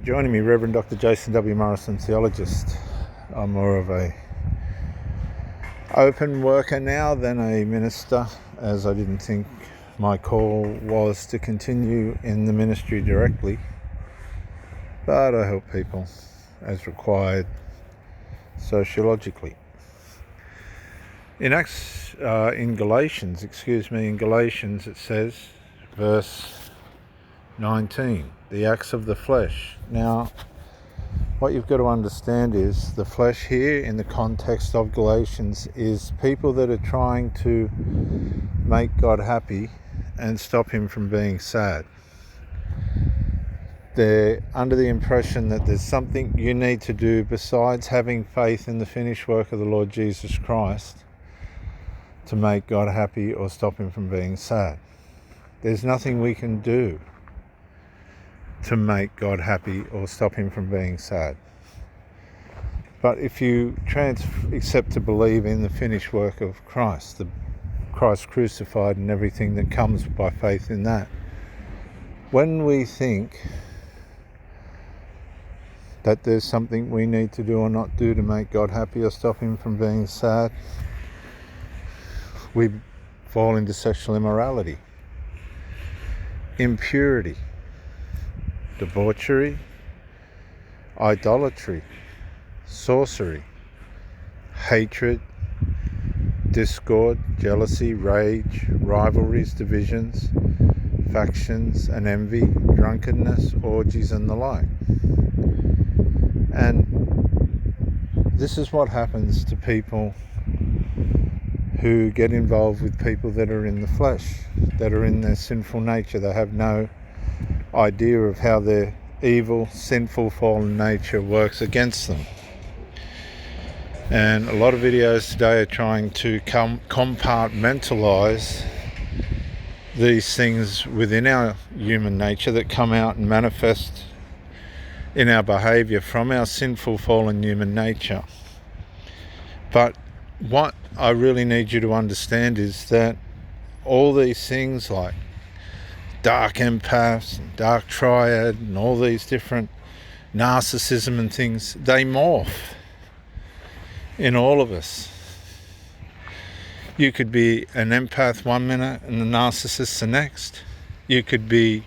Joining me, Reverend Dr. Jason W. Morrison, theologist. I'm more of a open worker now than a minister, as I didn't think my call was to continue in the ministry directly, but I help people as required sociologically. In Galatians, it says, verse 19, the acts of the flesh. Now, what you've got to understand is the flesh here in the context of Galatians is people that are trying to make God happy and stop him from being sad. They're under the impression that there's something you need to do besides having faith in the finished work of the Lord Jesus Christ to make God happy or stop him from being sad. There's nothing we can do to make God happy or stop him from being sad. But if you accept to believe in the finished work of Christ, the Christ crucified and everything that comes by faith in that, when we think that there's something we need to do or not do to make God happy or stop him from being sad, we fall into sexual immorality, impurity, debauchery, idolatry, sorcery, hatred, discord, jealousy, rage, rivalries, divisions, factions and envy, drunkenness, orgies and the like. And this is what happens to people who get involved with people that are in the flesh, that are in their sinful nature. They have no idea of how their evil, sinful, fallen nature works against them. And a lot of videos today are trying to compartmentalize these things within our human nature that come out and manifest in our behavior from our sinful, fallen human nature. But what I really need you to understand is that all these things like dark empaths and dark triad and all these different narcissism and things, they morph in all of us. You could be an empath one minute and a narcissist the next. You could be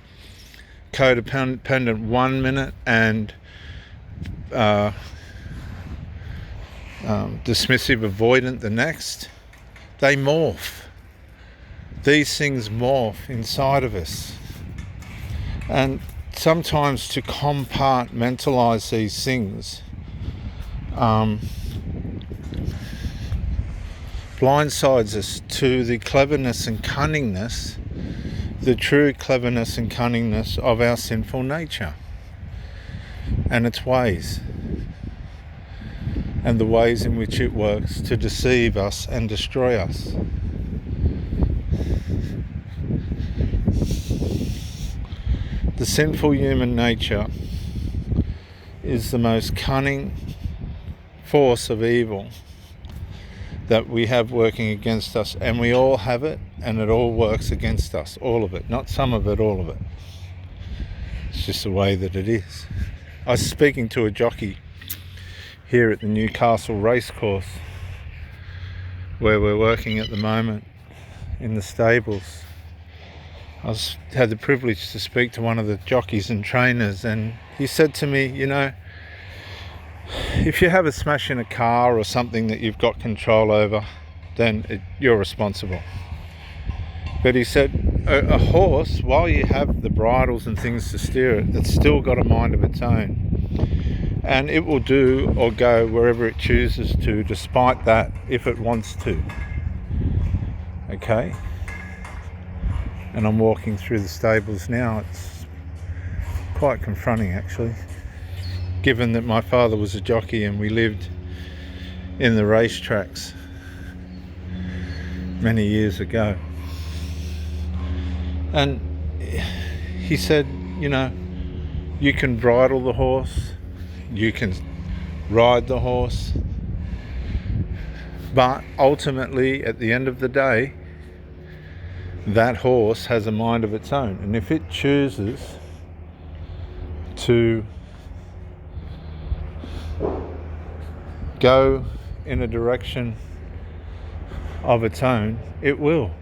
codependent one minute and dismissive avoidant the next. They morph. These things morph inside of us. And sometimes to compartmentalize these things blindsides us to the cleverness and cunningness, the true cleverness and cunningness of our sinful nature and its ways, and the ways in which it works to deceive us and destroy us. The sinful human nature is the most cunning force of evil that we have working against us, and we all have it, and it all works against us, all of it, not some of it, all of it. It's just the way that it is. I was speaking to a jockey here at the Newcastle racecourse where we're working at the moment in the stables. I had the privilege to speak to one of the jockeys and trainers, and he said to me, you know, if you have a smash in a car or something that you've got control over, then you're responsible. But he said, a horse, while you have the bridles and things to steer it, it's still got a mind of its own. And it will do or go wherever it chooses to, despite that, if it wants to. Okay? And I'm walking through the stables now. It's quite confronting, actually, given that my father was a jockey and we lived in the racetracks many years ago. And he said, you know, you can bridle the horse, you can ride the horse, but ultimately at the end of the day, that horse has a mind of its own. And if it chooses to go in a direction of its own, it will.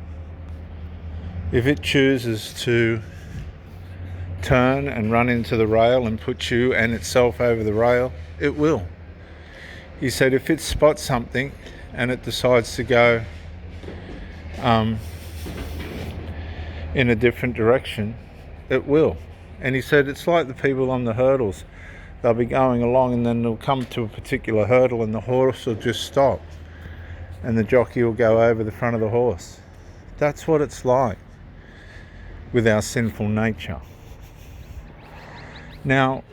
If it chooses to turn and run into the rail and put you and itself over the rail, it will. He said if it spots something and it decides to go in a different direction, it will. And he said it's like the people on the hurdles. They'll be going along and then they'll come to a particular hurdle and the horse will just stop and the jockey will go over the front of the horse. That's what it's like with our sinful nature. Now,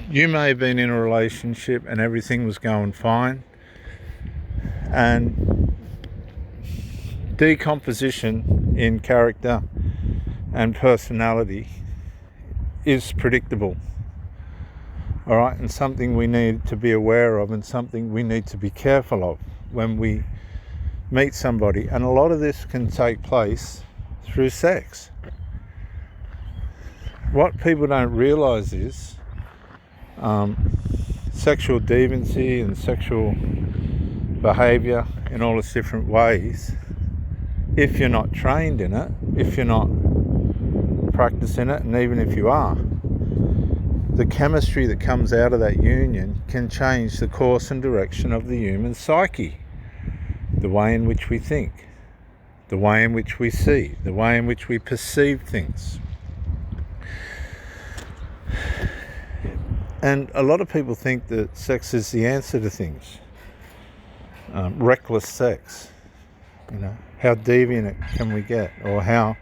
you may have been in a relationship and everything was going fine, and decomposition in character and personality is predictable, all right, and something we need to be aware of and something we need to be careful of when we meet somebody. And a lot of this can take place through sex. What people don't realize is sexual deviancy and sexual behavior in all its different ways, if you're not trained in it, if you're not practicing it, and even if you are, the chemistry that comes out of that union can change the course and direction of the human psyche, the way in which we think, the way in which we see, the way in which we perceive things. And a lot of people think that sex is the answer to things. Reckless sex, you know, how deviant can we get, or how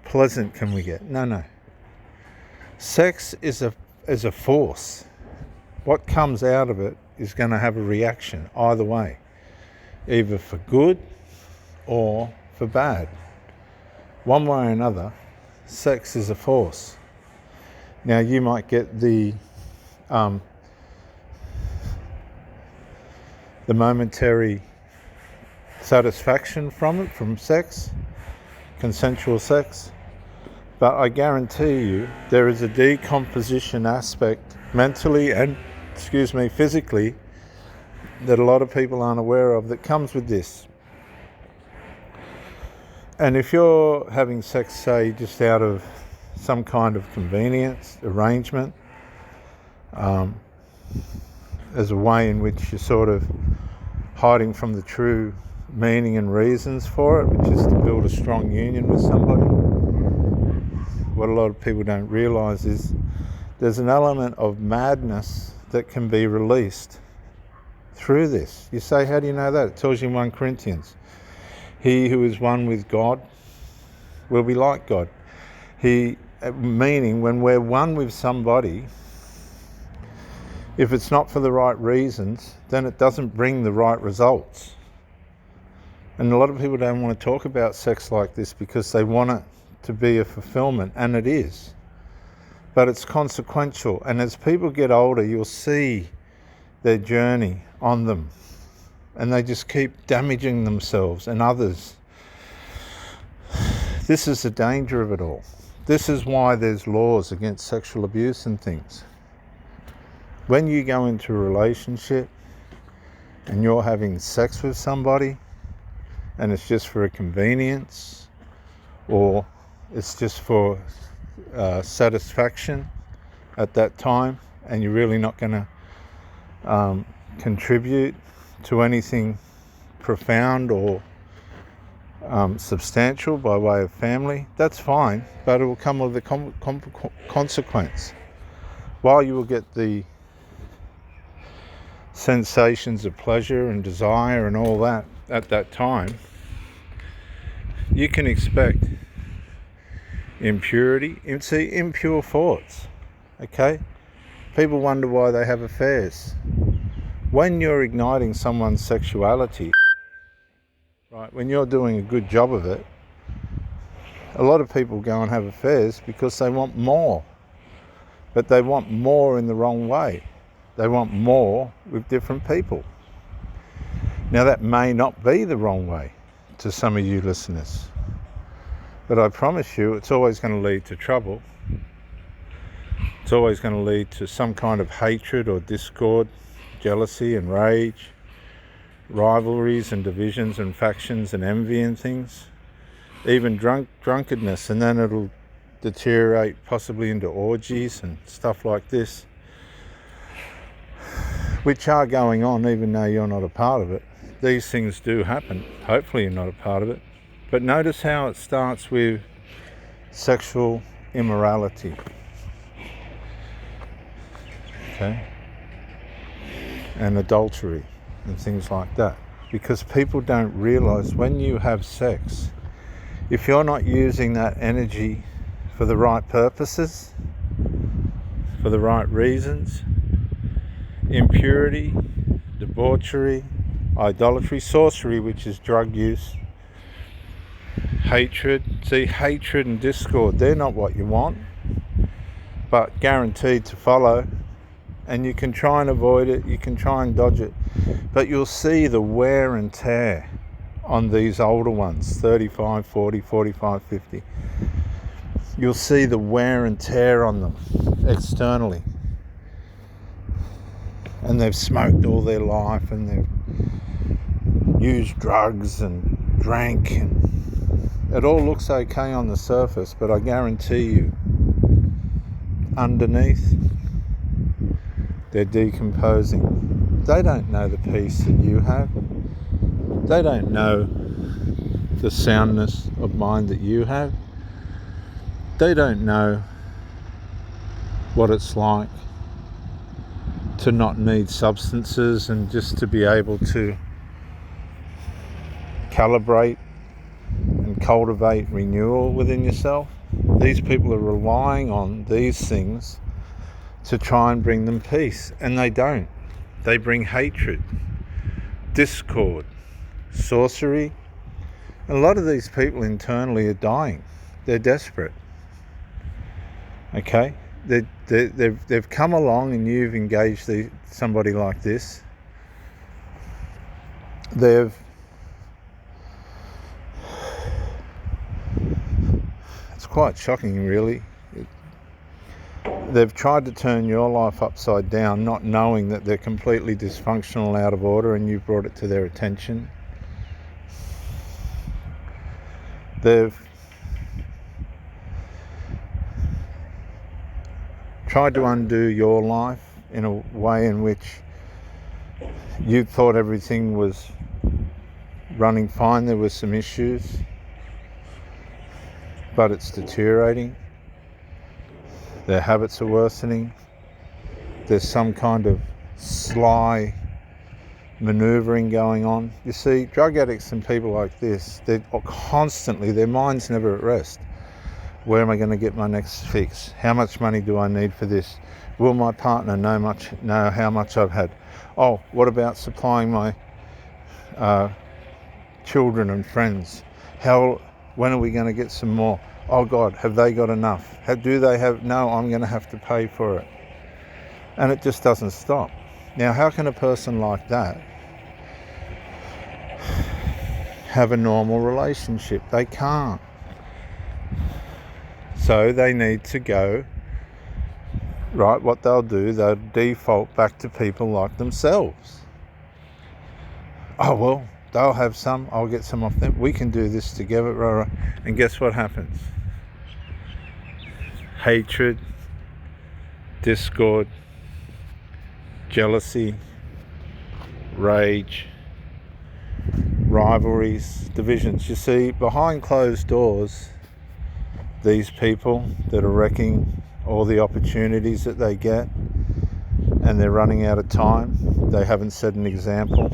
pleasant can we get? No. Sex is a force. What comes out of it is going to have a reaction either way, either for good or for bad. One way or another, sex is a force. Now you might get the momentary satisfaction from it, from sex, consensual sex, but I guarantee you there is a decomposition aspect mentally and, physically, that a lot of people aren't aware of that comes with this. And if you're having sex, say, just out of some kind of convenience, arrangement, as a way in which you're sort of hiding from the true meaning and reasons for it, which is to build a strong union with somebody, what a lot of people don't realise is there's an element of madness that can be released through this. You say, how do you know that? It tells you in 1 Corinthians. He who is one with God will be like God. Meaning when we're one with somebody, if it's not for the right reasons, then it doesn't bring the right results. And a lot of people don't want to talk about sex like this because they want it to be a fulfillment, and it is. But it's consequential, and as people get older, you'll see their journey on them, and they just keep damaging themselves and others. This is the danger of it all. This is why there's laws against sexual abuse and things. When you go into a relationship and you're having sex with somebody and it's just for a convenience, or it's just for satisfaction at that time, and you're really not going to contribute to anything profound or substantial by way of family, that's fine, but it will come with a consequence. While you will get the sensations of pleasure and desire and all that at that time, you can expect impurity, impure thoughts, okay? People wonder why they have affairs. When you're igniting someone's sexuality, right, when you're doing a good job of it, a lot of people go and have affairs because they want more, but they want more in the wrong way. They want more with different people. Now that may not be the wrong way to some of you listeners, but I promise you it's always going to lead to trouble. It's always going to lead to some kind of hatred or discord, jealousy and rage, rivalries and divisions and factions and envy and things, even drunkenness, and then it'll deteriorate possibly into orgies and stuff like this, which are going on even though you're not a part of it. These things do happen. Hopefully you're not a part of it. But notice how it starts with sexual immorality. Okay? And adultery and things like that. Because people don't realize when you have sex, if you're not using that energy for the right purposes, for the right reasons, impurity, debauchery, idolatry, sorcery, which is drug use, hatred. See, hatred and discord, they're not what you want, but guaranteed to follow. And you can try and avoid it, you can try and dodge it, but you'll see the wear and tear on these older ones, 35, 40, 45, 50. You'll see the wear and tear on them externally. And they've smoked all their life, and they've used drugs and drank, and it all looks okay on the surface, but I guarantee you, underneath, they're decomposing. They don't know the peace that you have. They don't know the soundness of mind that you have. They don't know what it's like to not need substances and just to be able to calibrate and cultivate renewal within yourself. These people are relying on these things to try and bring them peace, and they don't. They bring hatred, discord, sorcery. A lot of these people internally are dying. They're desperate. Okay? They've come along and you've engaged somebody like this. It's quite shocking, really. They've tried to turn your life upside down, not knowing that they're completely dysfunctional, out of order, and you've brought it to their attention. They've tried to undo your life in a way in which you thought everything was running fine. There were some issues, but it's deteriorating. Their habits are worsening. There's some kind of sly manoeuvring going on. You see, drug addicts and people like this, they're constantly, their mind's never at rest. Where am I going to get my next fix? How much money do I need for this? Will my partner know how much I've had? Oh, what about supplying my children and friends? When are we going to get some more? Oh God, have they got enough? Do they have? No, I'm going to have to pay for it. And it just doesn't stop. Now, how can a person like that have a normal relationship? They can't. So they need to go, right, what they'll do, they'll default back to people like themselves. Oh, well, they'll have some, I'll get some off them. We can do this together. And guess what happens? Hatred, discord, jealousy, rage, rivalries, divisions. You see, behind closed doors, these people that are wrecking all the opportunities that they get, and they're running out of time. They haven't set an example.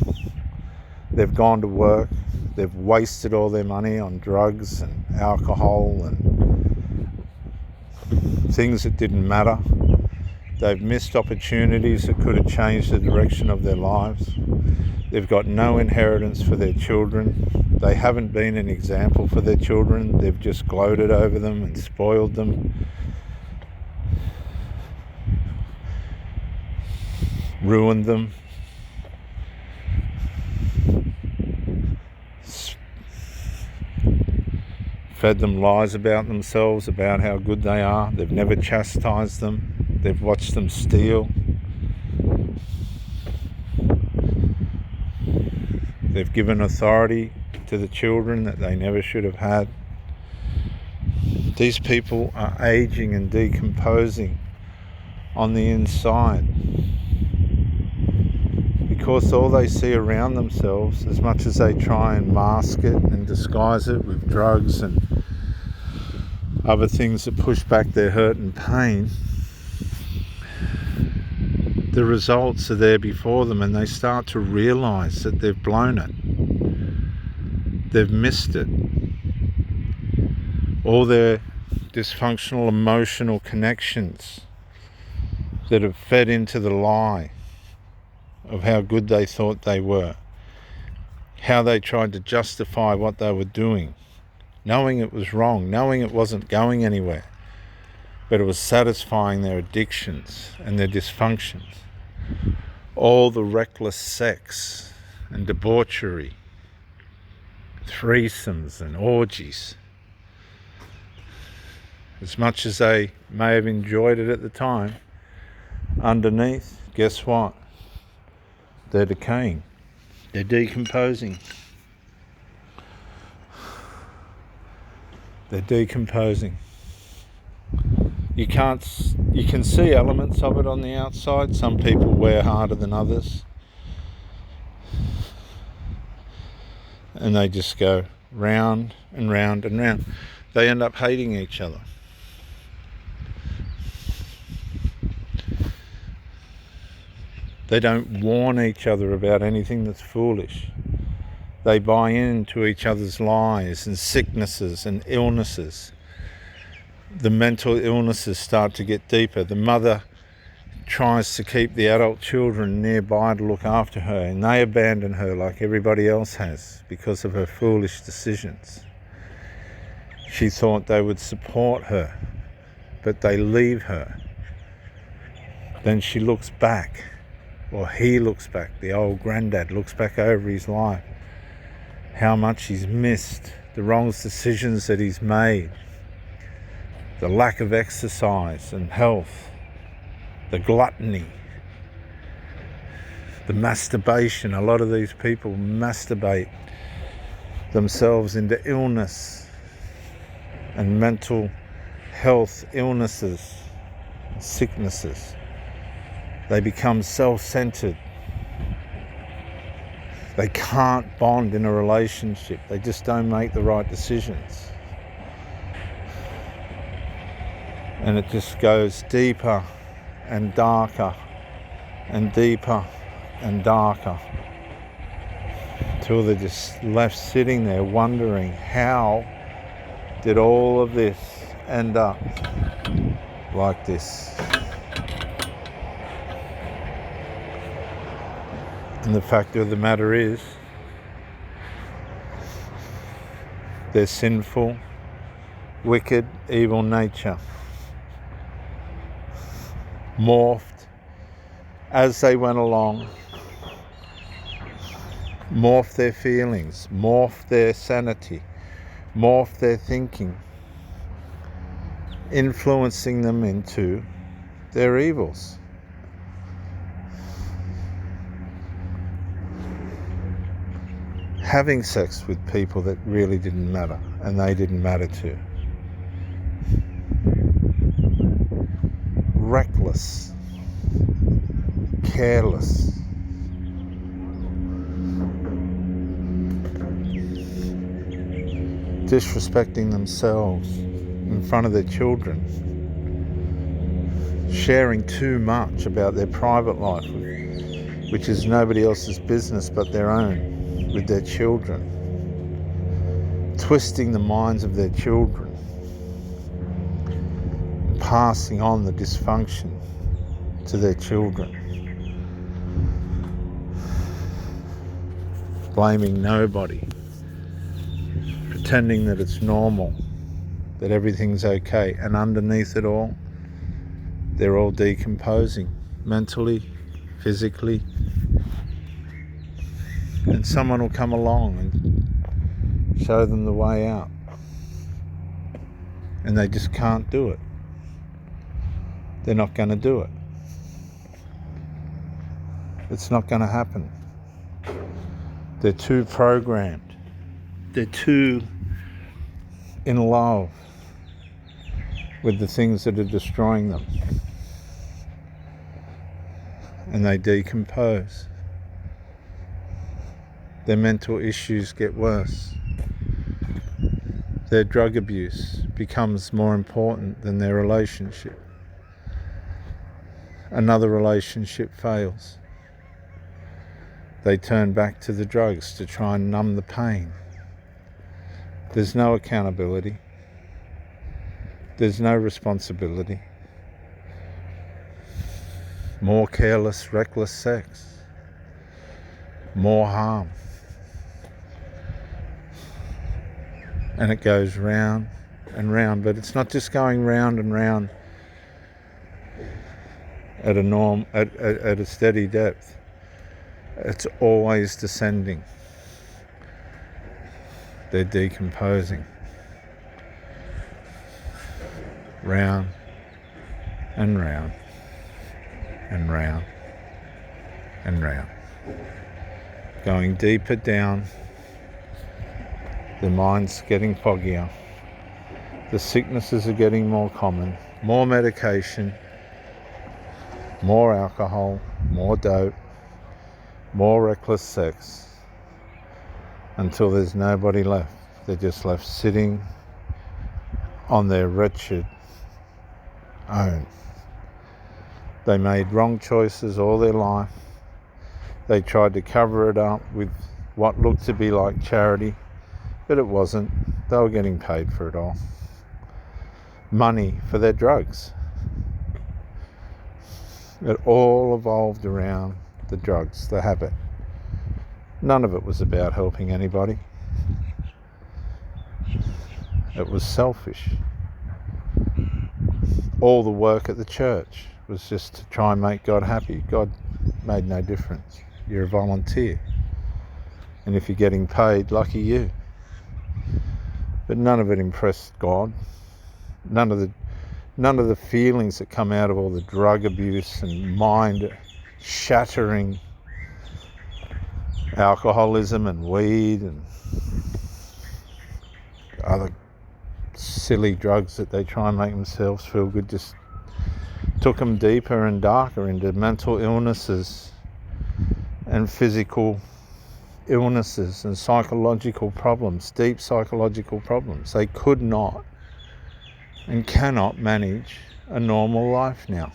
They've gone to work. They've wasted all their money on drugs and alcohol and things that didn't matter. They've missed opportunities that could have changed the direction of their lives. They've got no inheritance for their children. They haven't been an example for their children. They've just gloated over them and spoiled them. Ruined them. Fed them lies about themselves, about how good they are. They've never chastised them. They've watched them steal. They've given authority to the children that they never should have had. These people are aging and decomposing on the inside because all they see around themselves, as much as they try and mask it and disguise it with drugs and other things that push back their hurt and pain, the results are there before them, and they start to realize that they've blown it. They've missed it. All their dysfunctional emotional connections that have fed into the lie of how good they thought they were, how they tried to justify what they were doing, knowing it was wrong, knowing it wasn't going anywhere, but it was satisfying their addictions and their dysfunctions. All the reckless sex and debauchery, threesomes and orgies. As much as they may have enjoyed it at the time, underneath, guess what? They're decaying. They're decomposing. They're decomposing. You can see elements of it on the outside. Some people wear harder than others. And they just go round and round and round. They end up hating each other. They don't warn each other about anything that's foolish. They buy into each other's lies and sicknesses and illnesses. The mental illnesses start to get deeper. The mother tries to keep the adult children nearby to look after her, and they abandon her like everybody else has because of her foolish decisions. She thought they would support her, but they leave her. Then she looks back, or he looks back, the old granddad looks back over his life, how much he's missed, the wrong decisions that he's made, the lack of exercise and health, the gluttony, the masturbation. A lot of these people masturbate themselves into illness and mental health illnesses, sicknesses. They become self-centered. They can't bond in a relationship. They just don't make the right decisions. And it just goes deeper and darker and deeper and darker till they're just left sitting there wondering, how did all of this end up like this? And the fact of the matter is, their sinful, wicked, evil nature morphed as they went along, morphed their feelings, morphed their sanity, morphed their thinking, influencing them into their evils. Having sex with people that really didn't matter and they didn't matter to. Reckless, careless, disrespecting themselves in front of their children, sharing too much about their private life, which is nobody else's business but their own, with their children, twisting the minds of their children, passing on the dysfunction to their children, blaming nobody, pretending that it's normal, that everything's okay, and underneath it all, they're all decomposing mentally, physically, and someone will come along and show them the way out, and they just can't do it. They're not going to do it. It's not going to happen. They're too programmed. They're too in love with the things that are destroying them. And they decompose. Their mental issues get worse. Their drug abuse becomes more important than their relationship. Another relationship fails. They turn back to the drugs to try and numb the pain. There's no accountability. There's no responsibility. More careless, reckless sex. More harm. And it goes round and round, but it's not just going round and round at a steady depth. It's always descending. They're decomposing. Round and round and round and round. Going deeper down. The mind's getting foggier. The sicknesses are getting more common. More medication. More alcohol. More dope. More reckless sex. Until there's nobody left. They're just left sitting on their wretched own. They made wrong choices all their life. They tried to cover it up with what looked to be like charity. But it wasn't. They were getting paid for it all. Money for their drugs. It all evolved around the drugs, the habit. None of it was about helping anybody. It was selfish. All the work at the church was just to try and make God happy. God made no difference. You're a volunteer. And if you're getting paid, lucky you. But none of it impressed God. None of the feelings that come out of all the drug abuse and mind-shattering alcoholism and weed and other silly drugs that they try and make themselves feel good just took them deeper and darker into mental illnesses and physical illnesses and psychological problems, deep psychological problems. They could not and cannot manage a normal life now.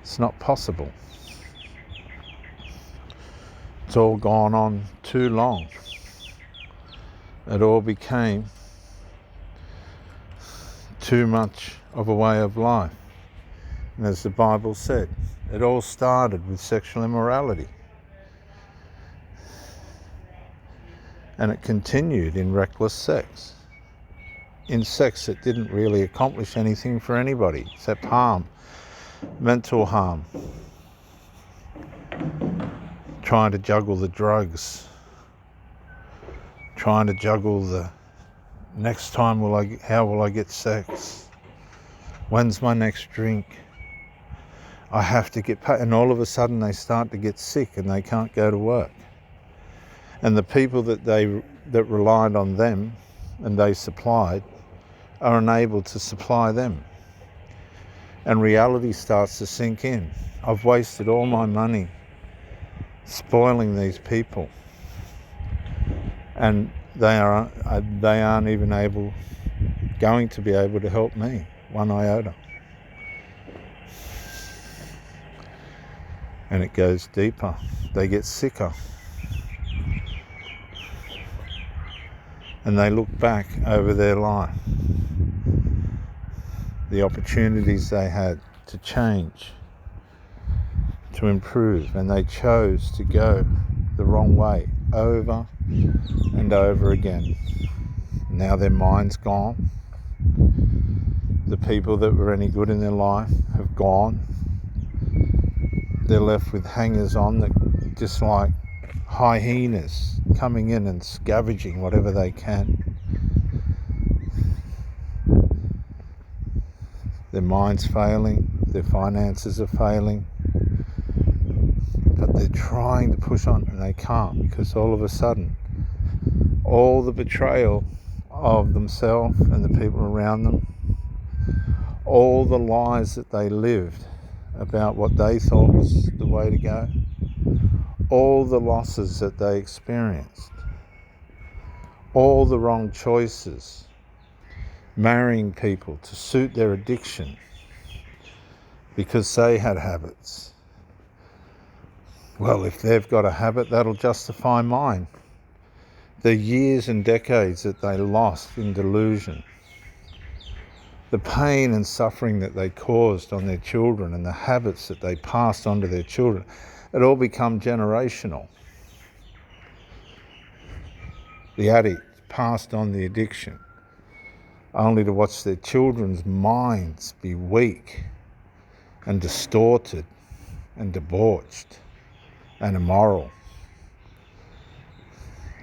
It's not possible. It's all gone on too long. It all became too much of a way of life. And as the Bible said, it all started with sexual immorality. And it continued in reckless sex. In sex that didn't really accomplish anything for anybody except harm, mental harm. Trying to juggle the drugs. Trying to juggle the next time how will I get sex? When's my next drink? I have to get paid. And all of a sudden they start to get sick and they can't go to work. And the people that relied on them and they supplied are unable to supply them. And reality starts to sink in. I've wasted all my money spoiling these people. And they aren't even going to be able to help me one iota. And it goes deeper. They get sicker. And they look back over their life, the opportunities they had to change, to improve, and they chose to go the wrong way over and over again. Now their mind's gone. The people that were any good in their life have gone. They're left with hangers-on that just like hyenas coming in and scavenging whatever they can. Their mind's failing, their finances are failing, but they're trying to push on and they can't, because all of a sudden all the betrayal of themselves and the people around them, all the lies that they lived about what they thought was the way to go, all the losses that they experienced, all the wrong choices, marrying people to suit their addiction because they had habits. Well, if they've got a habit, that'll justify mine. The years and decades that they lost in delusion, the pain and suffering that they caused on their children, and the habits that they passed on to their children, it all become generational. The addict passed on the addiction, only to watch their children's minds be weak and distorted and debauched and immoral,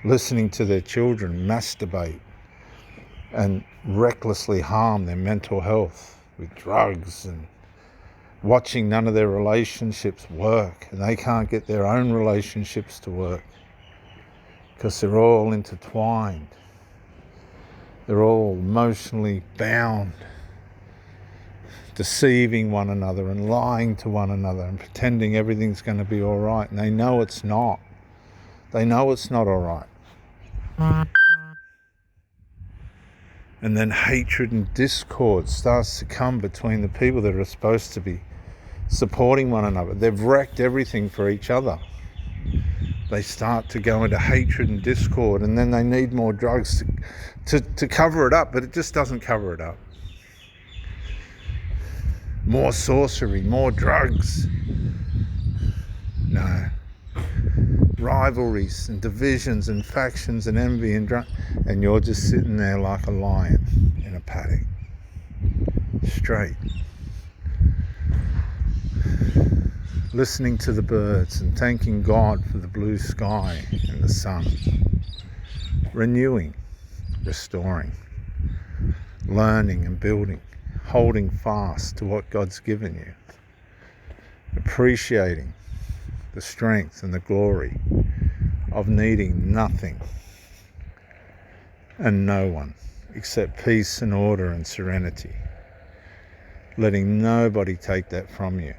listening to their children masturbate and recklessly harm their mental health with drugs, and watching none of their relationships work, and they can't get their own relationships to work because they're all intertwined. They're all emotionally bound, deceiving one another and lying to one another and pretending everything's going to be all right, and they know it's not. They know it's not all right. And then hatred and discord starts to come between the people that are supposed to be supporting one another. They've wrecked everything for each other. They start to go into hatred and discord, and then they need more drugs to cover it up, but it just doesn't cover it up. More sorcery, more drugs. No. Rivalries and divisions and factions and envy and you're just sitting there like a lion in a paddock, straight, listening to the birds and thanking God for the blue sky and the sun, renewing, restoring, learning and building, holding fast to what God's given you, appreciating the strength and the glory of needing nothing and no one except peace and order and serenity, letting nobody take that from you.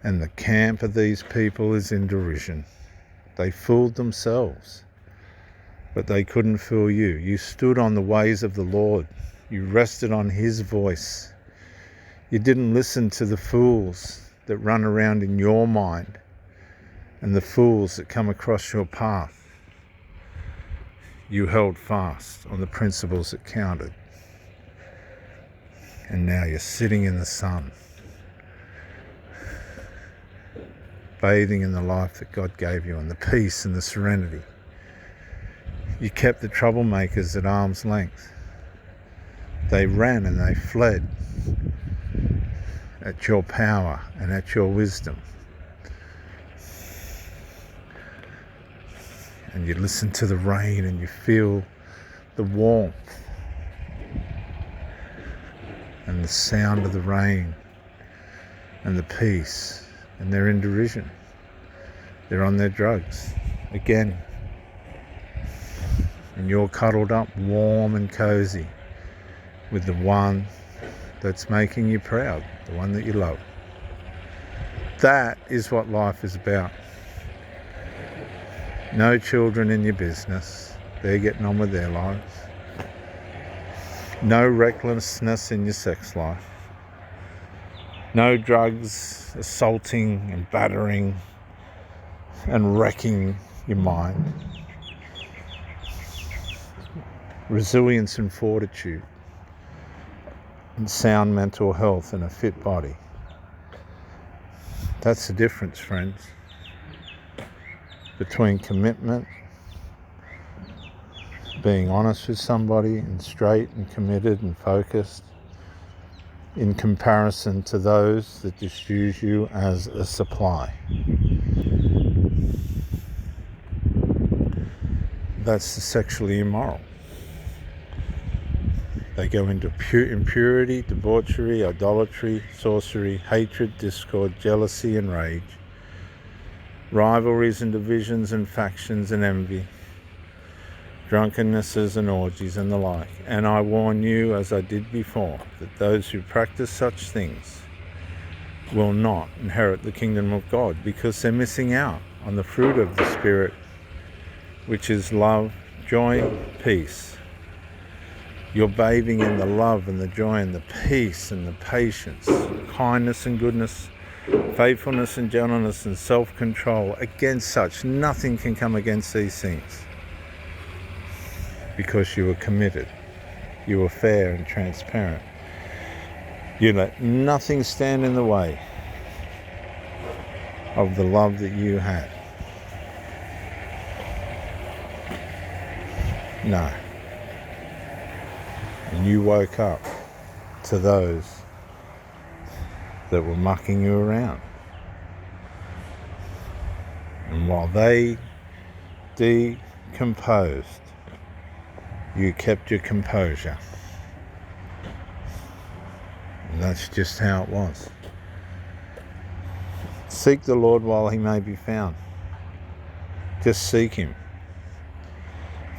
And the camp of these people is in derision. They fooled themselves, but they couldn't fool you. You stood on the ways of the Lord. You rested on His voice. You didn't listen to the fools that run around in your mind and the fools that come across your path. You held fast on the principles that counted. And now you're sitting in the sun, bathing in the life that God gave you and the peace and the serenity. You kept the troublemakers at arm's length. They ran and they fled at your power and at your wisdom. And you listen to the rain and you feel the warmth and the sound of the rain and the peace, and they're in derision. They're on their drugs again. And you're cuddled up warm and cozy with the one that's making you proud, the one that you love. That is what life is about. No children in your business. They're getting on with their lives. No recklessness in your sex life. No drugs assaulting and battering and wrecking your mind. Resilience and fortitude, and sound mental health and a fit body. That's the difference, friends, between commitment, being honest with somebody and straight and committed and focused, in comparison to those that just use you as a supply. That's the sexually immoral. They go into impurity, debauchery, idolatry, sorcery, hatred, discord, jealousy and rage, rivalries and divisions and factions and envy, drunkennesses and orgies and the like. And I warn you, as I did before, that those who practice such things will not inherit the kingdom of God, because they're missing out on the fruit of the Spirit, which is love, joy, peace. You're bathing in the love and the joy and the peace and the patience, kindness and goodness, faithfulness and gentleness and self-control. Against such, nothing can come against these things, because you were committed. You were fair and transparent. You let nothing stand in the way of the love that you had. No. And you woke up to those that were mucking you around. And while they decomposed, you kept your composure. And that's just how it was. Seek the Lord while he may be found. Just seek him.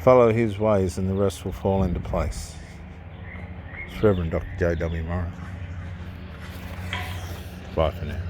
Follow his ways and the rest will fall into place. It's Reverend Dr. J.W. Morris. Bye for now.